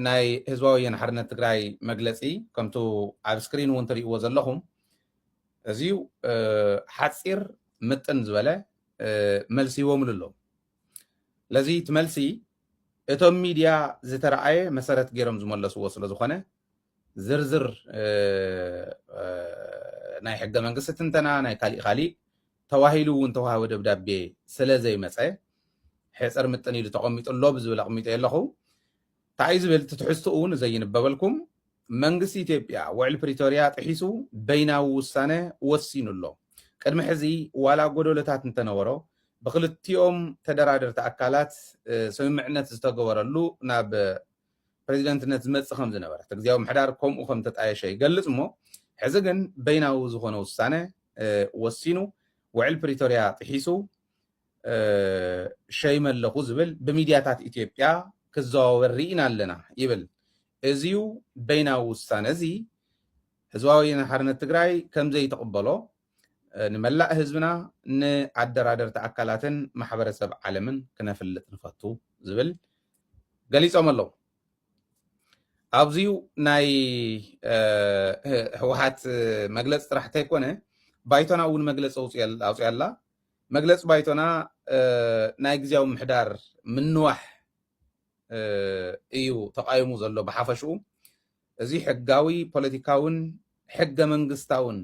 ናይ ህዝባዊ ወያነ ሓርነት ትግራይ መግለፂ ከምቱ ኣብ ስክሪን እውን ትሪእዎ ዘለኹም እዚዩ ሓፂር ምጥን ዝበለ መልሲ ይቦምሉ ኣለዉ ለዚ እቲ መልሲ እቶም ሚድያ ዝተረኣየ መሰረት ገይሮም ዝመለስዎ ስለ ዝኾነ ዝርዝር ናይ ሕገ መንግስቲ ትንተና ናይ ካሊእ ተዋሂሉ እውን ተዋህበ ደብዳቤ ስለ ዘይመፀ ሕፅር ምጥን ኢሉ ተቐሚጡ ኣሎ ብዝብል ኣቐሚጡ ኣለኹ እንታይ ዝብል ትትሕዝትኡ እውን ዘይንበበልኩም መንግስቲ ኢትዮጵያ ውዕል ፕሪቶርያ ጥሒሱ በይናዊ ውሳነ ወሲኑ ኣሎ ቅድሚ ሕዚ ዋላ ጎደሎታት እንተነበሮ ብክልቲኦም ተደራደርቲ ኣካላት ስምምዕነት ዝተገበረሉ ናብ ፕሬዚደንትነት ዝመፅእ ከም ዝነበረ ግዝያዊ ምሕዳር ከምኡ ከም ተጣየሸ ይገልፅ እሞ ሕዚ ግን በይናዊ ዝኾነ ውሳነ ወሲኑ ውዕል ፕሪቶርያ ጥሒሱ ሸይመ ኣለኹ ዝብል ብሚድያታት ኢትዮጵያ ክዘዋወር ርኢና ኣለና ይብል እዚዩ በይናዊ ውሳነ እዚ ህዝባዊ ወያነ ሓርነት ትግራይ ከምዘይተቐበሎ ንመላእ ህዝብና ንኣደራደርቲ ኣካላትን ማሕበረሰብ ዓለምን ክነፍልጥ ንፈቱ ዝብል ገሊፆም ኣለዉ ኣብዚዩ ናይ ህወሓት መግለፂ ጥራሕ እንተይኮነ ባይቶና እውን መግለፂ ኣውፅያ ኣላ መግለፂ ባይቶና ናይ ግዝያዊ ምሕዳር ምንዋሕ እዩ ተቃይሙ ዘሎ ብሓፈሽኡ እዚ ሕጋዊ ፖለቲካውን ሕገ መንግስታውን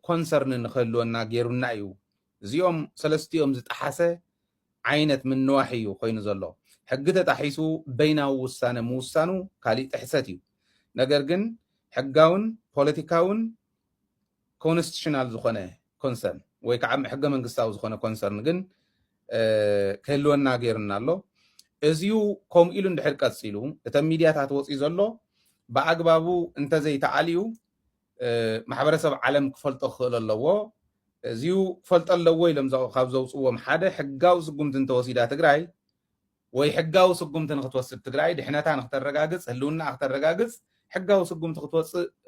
ኮንሰርን ንክህልወና ገይሩና እዩ እዚኦም ሰለስቲኦም ዝጠሓሰ ዓይነት ምንዋሕ እዩ ኮይኑ ዘሎ ሕጊ ተጣሒሱ በይናዊ ውሳነ ምውሳኑ ካሊእ ጥሕሰት እዩ ነገር ግን ሕጋውን ፖለቲካውን ኮንስቲቱሽናል ዝኾነ ኮንሰርን ወይ ከዓ ሕገ መንግስታዊ ዝኾነ ኮንሰርን ግን ክህልወና ገይሩና ኣሎ እዚዩ ከምኡ ኢሉ እንድሕር ቀፂሉ እተን ሚድያታት ወፂኡ ዘሎ ብኣግባቡ እንተዘይተዓልዩ ማሕበረሰብ ዓለም ክፈልጦ ክኽእል ኣለዎ እዚዩ ክፈልጦ ኣለዎ ኢሎም ካብ ዘውፅዎም ሓደ ሕጋዊ ስጉምቲ እንተወሲዳ ትግራይ ወይ ሕጋዊ ስጉምቲ ንክትወስድ ትግራይ ድሕነታ ንክተረጋግፅ ህልውና ክትረጋግፅ ሕጋዊ ስጉምቲ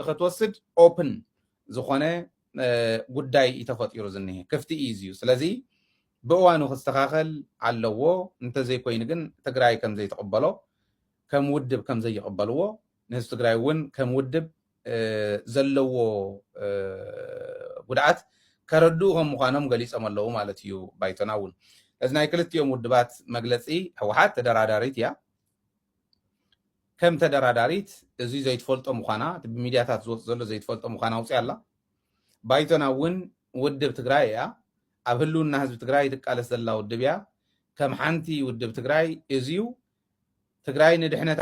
ክትወስድ ኦፕን ዝኾነ ጉዳይ ተፈጢሩ ዝኒሄ ክፍቲ እዩ ስለዚ ብእዋኑ ክስተኻኸል ኣለዎ እንተዘይኮይኑ ግን ትግራይ ከም ዘይተቐበሎ ከም ውድብ ከም ዘይቀበልዎ ንህዝቢ ትግራይ እውን ከም ውድብ ዘለዎ ጉድዓት ከረድኡ ከም ምዃኖም ገሊፆም ኣለዉ ማለት እዩ ባይቶና እውን እዚ ናይ ክልቲኦም ውድባት መግለፂ ህወሓት ተደራዳሪት እያ ከም ተደራዳሪት እዚ ዘይትፈልጦ ምዃና ብሚድያታት ዝወፅእ ዘሎ ዘይትፈልጦ ምዃና ኣውፅያ ኣላ ባይቶና እውን ውድብ ትግራይ እያ ኣብ ህልውና ህዝቢ ትግራይ ትቃለስ ዘላ ውድብ እያ ከም ሓንቲ ውድብ ትግራይ እዚዩ ትግራይ ንድሕነታ